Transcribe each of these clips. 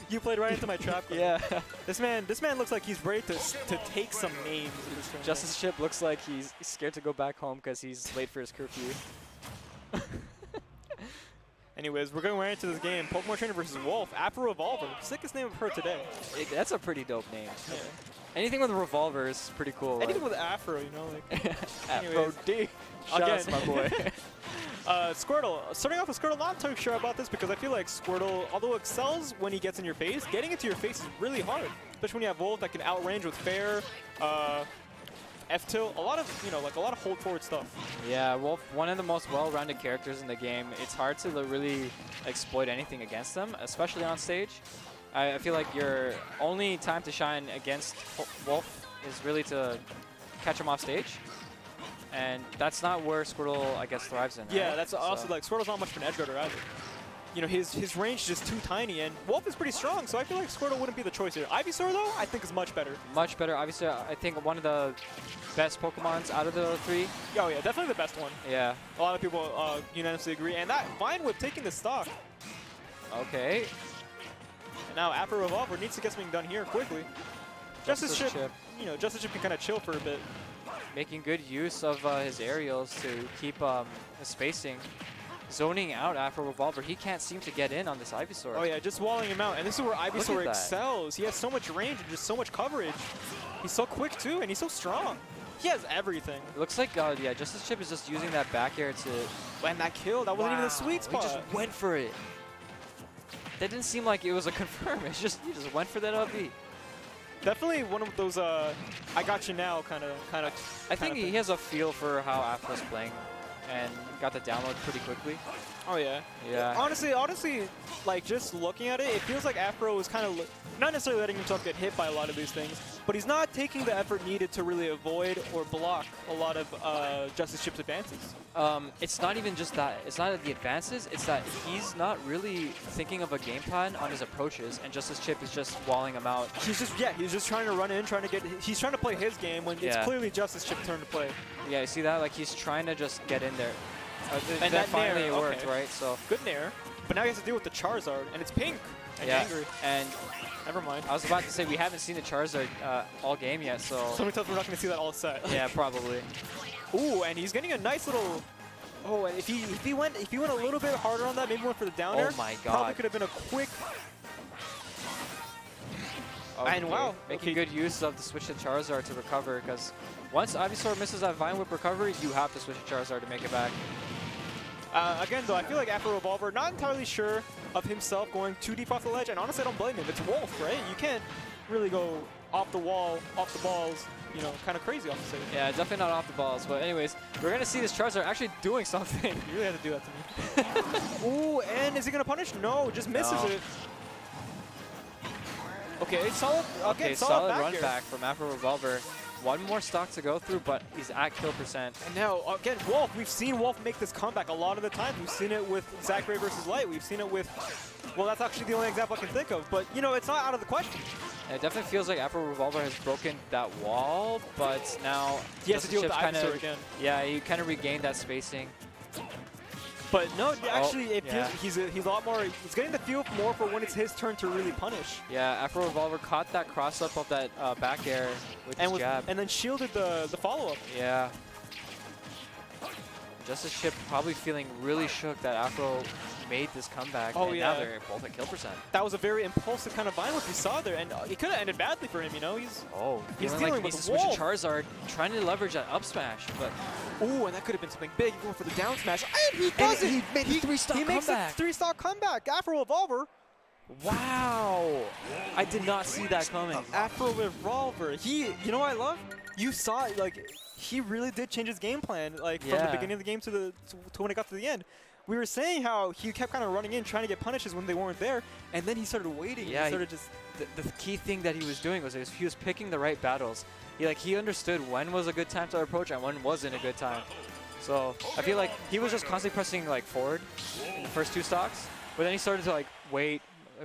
You played right into my trap. Yeah. This man looks like he's ready to take some names. In this tournament. JusticeChip looks like he's scared to go back home because he's late for his curfew. Anyways, we're going right into this game. Pokemon Trainer versus Wolf. AfroRevolver. Sickest name I've heard today. That's a pretty dope name. Yeah. Anything with a revolver is pretty cool. Anything with Afro, you know, like. Afro D. Shout my boy. Squirtle. Starting off with Squirtle, not too sure about this because I feel like Squirtle, although excels when he gets in your face, getting into your face is really hard. Especially when you have Wolf that can outrange with Fair, F-tilt, a lot of, you know, like a lot of hold forward stuff. Yeah, Wolf, one of the most well-rounded characters in the game. It's hard to really exploit anything against them, especially on stage. I feel like your only time to shine against Wolf is really to catch him off stage. And that's not where Squirtle, I guess, thrives in. Yeah, right? that's also like Squirtle's not much of an edge guarder either. You know, his range is just too tiny, and Wolf is pretty strong, so I feel like Squirtle wouldn't be the choice here. Ivysaur, though, I think is much better. Much better. Obviously, I think one of the best Pokemons out of the three. Oh, yeah, definitely the best one. Yeah. A lot of people unanimously agree. And that Vine Whip taking the stock. Okay. And now AfroRevolver needs to get something done here quickly. JusticeChip, you know, JusticeChip can kind of chill for a bit. Making good use of his aerials to keep his spacing. Zoning out AfroRevolver. He can't seem to get in on this Ivysaur. Oh yeah, just walling him out. And this is where Ivysaur excels. He has so much range and just so much coverage. He's so quick too, and he's so strong. He has everything. It looks like, yeah, JusticeChip is just using that back air to... And that kill, that wasn't even the sweet spot. He just went for it. That didn't seem like it was a confirm. It's just, he just went for that LB. Definitely one of those I got you now kind of. I think he has a feel for how Afro's playing, and got the download pretty quickly. Oh yeah. Yeah. Honestly, like just looking at it, it feels like Afro is kind of not necessarily letting himself get hit by a lot of these things, but he's not taking the effort needed to really avoid or block a lot of JusticeChip's advances. It's not even just that. It's not the advances. It's that he's not really thinking of a game plan on his approaches, and JusticeChip is just walling him out. He's just trying to run in, he's trying to play his game when it's clearly JusticeChip's turn to play. Yeah, you see that? Like he's trying to just get in there. And that finally it worked, right? So good nair. But now he has to deal with the Charizard, and it's pink and angry. And never mind. I was about to say we haven't seen the Charizard all game yet, so. So many times we're not going to see that all set. Yeah, probably. Ooh, and he's getting a nice little. Oh, and if he went a little bit harder on that, maybe went for the down air. Oh my God! Probably could have been a quick. Okay. And wow, making good use of the switch to Charizard to recover, because once Ivysaur misses that Vine Whip recovery, you have to switch to Charizard to make it back. Again, though, I feel like AfroRevolver, not entirely sure of himself going too deep off the ledge, and honestly, I don't blame him. It's Wolf, right? You can't really go off the wall, off the balls, you know, kind of crazy off the stage. Yeah, definitely not off the balls. But anyways, we're going to see this Charizard actually doing something. You really have to do that to me. Ooh, and is he going to punish? No, just misses it. Okay, solid. Okay, solid run back from AfroRevolver. One more stock to go through, but he's at kill percent. And now, again, Wolf. We've seen Wolf make this comeback a lot of the time. We've seen it with Zachary versus Light. We've seen it with, well, that's actually the only example I can think of. But, you know, it's not out of the question. It definitely feels like AfroRevolver has broken that wall, but now he has to deal with the Ivysaur again. Yeah, he kind of regained that spacing. But no, actually, it feels, he's a lot more. He's getting the feel more for when it's his turn to really punish. Yeah, AfroRevolver caught that cross up of that back air with his jab, and then shielded the follow up. Yeah. JusticeChip probably feeling really shook that Afro made this comeback. Oh, and yeah. Now they're both at kill percent. That was a very impulsive kind of Vine Whip you saw there, and it could have ended badly for him. You know, he's dealing with the wall. Charizard, trying to leverage that up smash, but. Ooh, and that could have been something big. Going for the down smash, and he does it. He made a three-stock comeback. He makes a three-stock comeback. AfroRevolver. Wow, I did not see that coming. AfroRevolver. You know what I love? You saw like he really did change his game plan, like from the beginning of the game to when it got to the end. We were saying how he kept kind of running in, trying to get punishes when they weren't there, and then he started waiting. Yeah, he started just. The key thing that he was doing was he was picking the right battles. He understood when was a good time to approach and when wasn't a good time. So I feel like he was just constantly pressing like forward in the first two stocks, but then he started to like wait,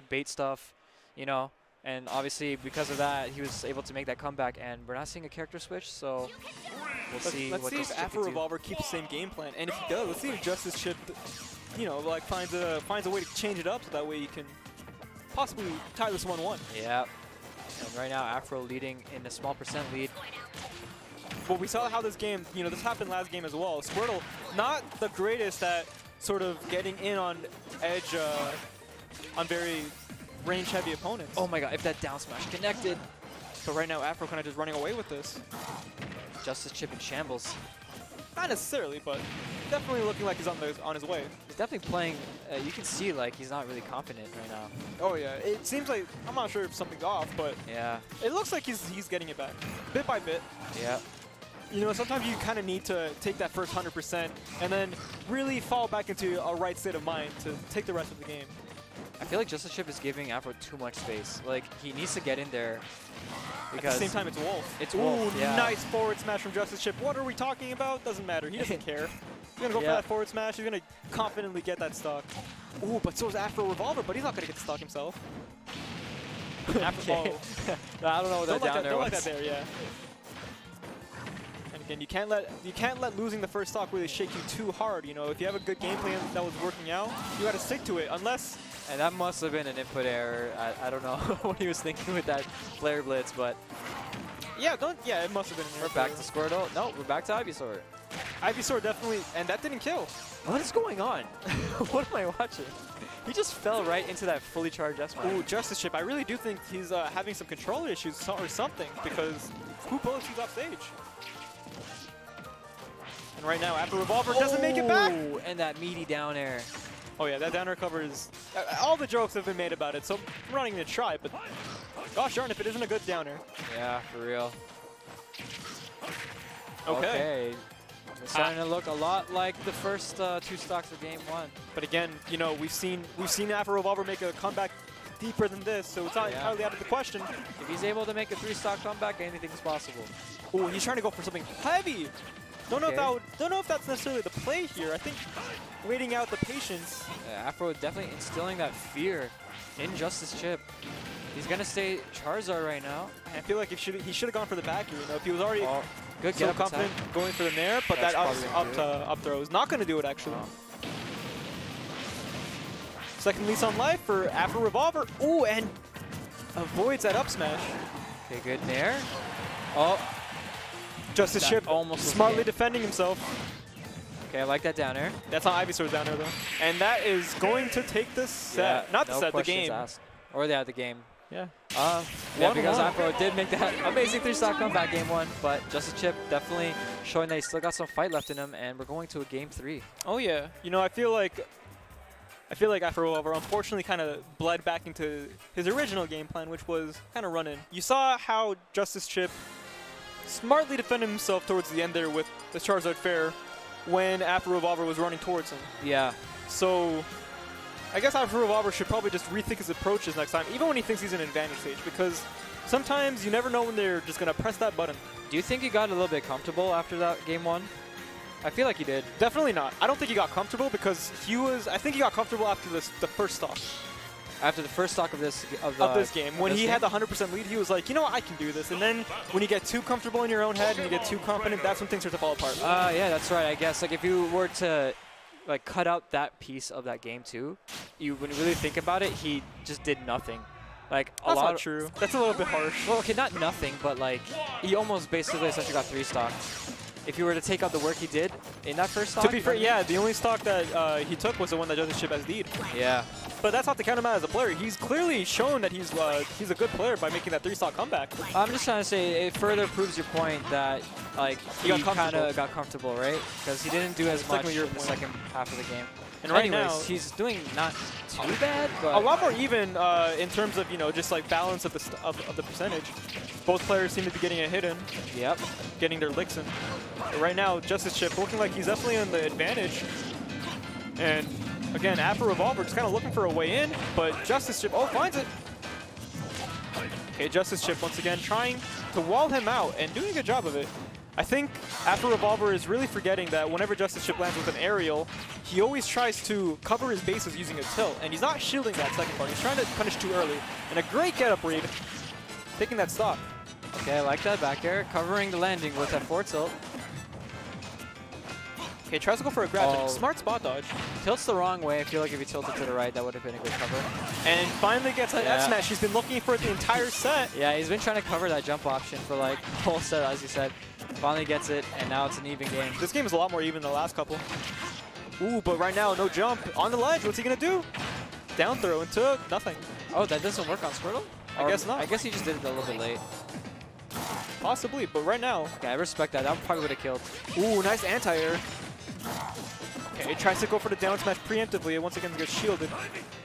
bait stuff, you know. And obviously because of that, he was able to make that comeback. And we're not seeing a character switch, so we'll see. Let's see if AfroRevolver keeps the same game plan, and if he does, let's see if JusticeChip, you know, like finds a way to change it up so that way you can possibly tie this 1-1. Yeah. And right now, Afro leading in a small percent lead. But we saw how this game, you know, this happened last game as well. Squirtle, not the greatest at sort of getting in on edge on very range-heavy opponents. Oh my god, if that down smash connected. But right now, Afro kind of just running away with this. JusticeChip in shambles. Not necessarily, but definitely looking like he's on his way. He's definitely playing, you can see like he's not really confident right now. Oh yeah, it seems like, I'm not sure if something's off, but yeah, it looks like he's getting it back, bit by bit. Yeah. You know, sometimes you kind of need to take that first 100% and then really fall back into a right state of mind to take the rest of the game. I feel like JusticeChip is giving Afro too much space. Like, he needs to get in there. Because at the same time, it's Wolf. It's Wolf, yeah. Nice forward smash from JusticeChip. What are we talking about? Doesn't matter. He doesn't care. He's going to go for that forward smash. He's going to confidently get that stock. Ooh, but so is AfroRevolver, but he's not going to get the stock himself. Okay. I don't know what that down there was. Don't like that there, yeah. And again, you can't let losing the first stock really shake you too hard. You know, if you have a good game plan that was working out, you got to stick to it. Unless. And that must have been an input error. I don't know what he was thinking with that flare blitz, but. Yeah, it must have been an error. We're back to Squirtle. No, we're back to Ivysaur. Ivysaur definitely, and that didn't kill. What is going on? What am I watching? He just fell right into that fully charged S-Smash. Ooh, JusticeChip. I really do think he's having some controller issues or something, because who bullets he's off stage? And right now, AfroRevolver doesn't make it back. And that meaty down air. Oh yeah, that down air cover is... all the jokes have been made about it, so I'm not even going to try, but gosh darn if it isn't a good down air. Yeah, for real. Okay. It's starting to look a lot like the first 2 stocks of game 1. But again, you know, we've seen AfroRevolver make a comeback deeper than this, so it's not entirely out of the question. If he's able to make a 3-stock comeback, anything's possible. Ooh, he's trying to go for something heavy. Don't know if that's necessarily the play here. I think waiting out the patience. Yeah, Afro definitely instilling that fear in JusticeChip. He's gonna stay Charizard right now. I feel like he should have gone for the back here. You know, if he was already good so confident going for the nair, but that up throw is not going to do it actually. Second lease on life for AfroRevolver. Ooh, and avoids that up smash. Okay, good nair. Oh. JusticeChip almost smartly defending himself. Okay, I like that down air. That's not Ivysaur's down air though. And that is going to take the set. Yeah, not the set, the game. Asked. Or the game. Yeah. Yeah, because Afro did make that amazing 3-stock comeback game 1, but JusticeChip definitely showing that he's still got some fight left in him, and we're going to a game 3. Oh yeah. You know, I feel like AfroRevolver unfortunately kind of bled back into his original game plan, which was kind of run in. You saw how JusticeChip smartly defended himself towards the end there with the Charizard Fair when AfroRevolver was running towards him. Yeah. So I guess AfroRevolver should probably just rethink his approaches next time, even when he thinks he's in an advantage stage, because sometimes you never know when they're just going to press that button. Do you think he got a little bit comfortable after that game 1? I feel like he did. Definitely not. I don't think he got comfortable because I think he got comfortable after the first stock. After the first stock of this game. When he had the 100% lead, he was like, you know what, I can do this. And then when you get too comfortable in your own head and you get too confident, that's when things start to fall apart. Yeah, that's right. I guess like if you were to like cut out that piece of that game too, when you really think about it, he just did nothing. Like that's not true. That's a little bit harsh. Well, okay, not nothing, but like he almost basically essentially got 3 stocks. If you were to take out the work he did in that first stock. To be fair, yeah, the only stock that he took was the one that JusticeChip has lead. Yeah. But that's not to count him out as a player. He's clearly shown that he's a good player by making that 3-stock comeback. I'm just trying to say it further proves your point that like he kind of got comfortable, right? Because he didn't do as much in the second half of the game. And right anyways, now, he's doing not too bad, but a lot more even in terms of just like balance of the percentage. Both players seem to be getting a hit in. Yep. Getting their licks in. Right now, JusticeChip looking like he's definitely in the advantage. And again, AfroRevolver just kind of looking for a way in, but JusticeChip finds it. Okay, JusticeChip once again trying to wall him out and doing a good job of it. I think AfroRevolver is really forgetting that whenever JusticeChip lands with an aerial, he always tries to cover his bases using a tilt, and he's not shielding that second part. He's trying to punish too early. And a great get-up read, taking that stock. Okay, I like that back air, covering the landing with that forward tilt. Okay, tries to go for a grab. Oh. Smart spot dodge. Tilts the wrong way. I feel like if he tilted to the right, that would have been a good cover. And finally gets an F smash. He's been looking for it the entire set. Yeah, he's been trying to cover that jump option for like the whole set, as you said. Finally gets it, and now it's an even game. This game is a lot more even than the last couple. Ooh, but right now, no jump. On the ledge, what's he going to do? Down throw into nothing. Oh, that doesn't work on Squirtle? I guess not. I guess he just did it a little bit late. Possibly, but right now. Okay, I respect that. That probably would have killed. Ooh, nice anti-air. Okay, tries to go for the down smash preemptively, and once again gets shielded.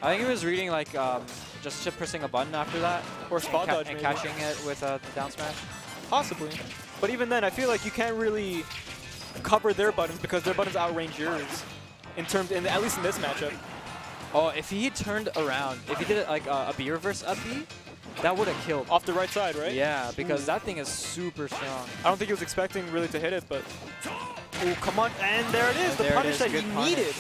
I think he was reading like JusticeChip pressing a button after that. Or spot dodge, and maybe. catching it with the down smash. Possibly. But even then, I feel like you can't really cover their buttons because their buttons outrange yours. At least in this matchup. Oh, if he turned around, if he did it like a B reverse up B, that would have killed. Off the right side, right? Yeah, because that thing is super strong. I don't think he was expecting really to hit it, but... Ooh, come on. And there it is, the there punish that he needed.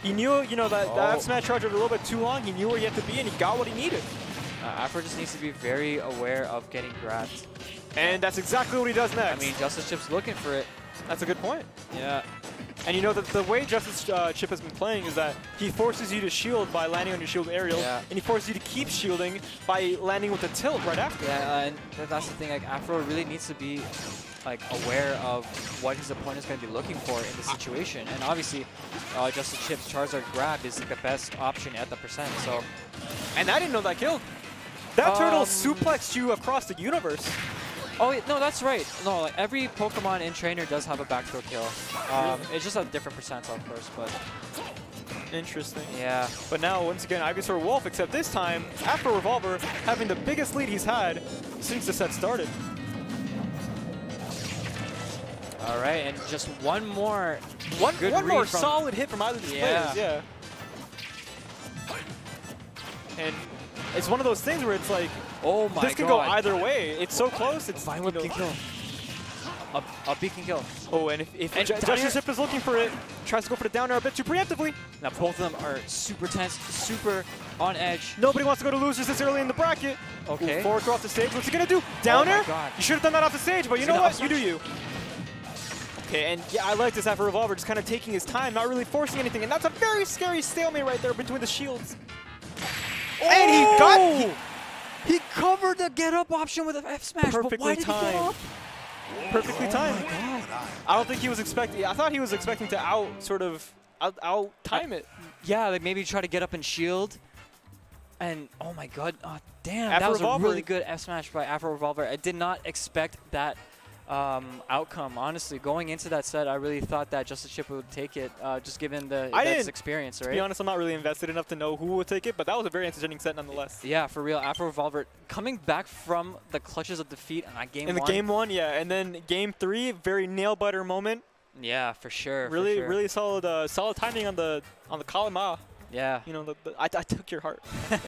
He knew, you know, that smash charge was a little bit too long. He knew where he had to be, and he got what he needed. Afro just needs to be very aware of getting grabbed. And that's exactly what he does next. I mean, JusticeChip's looking for it. That's a good point. Yeah. And you know that the way JusticeChip has been playing is that he forces you to shield by landing on your shield aerial, and he forces you to keep shielding by landing with a tilt right after. Yeah, and that's the thing. Like Afro really needs to be like aware of what his opponent is going to be looking for in the situation. And obviously, JusticeChip's Charizard grab is like the best option at the percent. So, and I didn't know that killed. That turtle suplexed you across the universe. Oh, no, that's right. No, like every Pokemon in Trainer does have a back throw kill. It's just a different percentile, of course, but... Interesting. Yeah. But now, once again, Ivysaur Wolf, except this time, AfroRevolver having the biggest lead he's had since the set started. All right, and just one more One more solid hit from either of these players, yeah. And it's one of those things where it's like, oh my god, this can go either way. It's so close. It's Vine Whip can kill. A B can kill. Oh, and if JusticeChip is looking for it, tries to go for the down air a bit too preemptively. Now both of them are super tense, super on edge. Nobody wants to go to losers this early in the bracket. Okay. Ooh, forward throw off the stage. What's he gonna do? Down air? God. You should have done that off the stage, but you know what? You do you. Okay, and yeah, I like this AfroRevolver just kind of taking his time, not really forcing anything, and that's a very scary stalemate right there between the shields. Oh! And he covered the get up option with an F smash. Perfectly timed. Perfectly timed. My God. I don't think he was expecting. I thought he was expecting to out time it. Yeah, like maybe try to get up and shield. And oh my God, damn, that was a really good F smash by AfroRevolver. I did not expect that outcome. Honestly, going into that set, I really thought that JusticeChip would take it, just given his experience, right? To be honest, I'm not really invested enough to know who would take it, but that was a very entertaining set nonetheless. Yeah, for real. AfroRevolver coming back from the clutches of defeat in that game one. In the game one, yeah, and then game three, very nail biter moment. Yeah, for sure. Really, really solid, solid timing on the Kalima. Yeah. You know, I took your heart.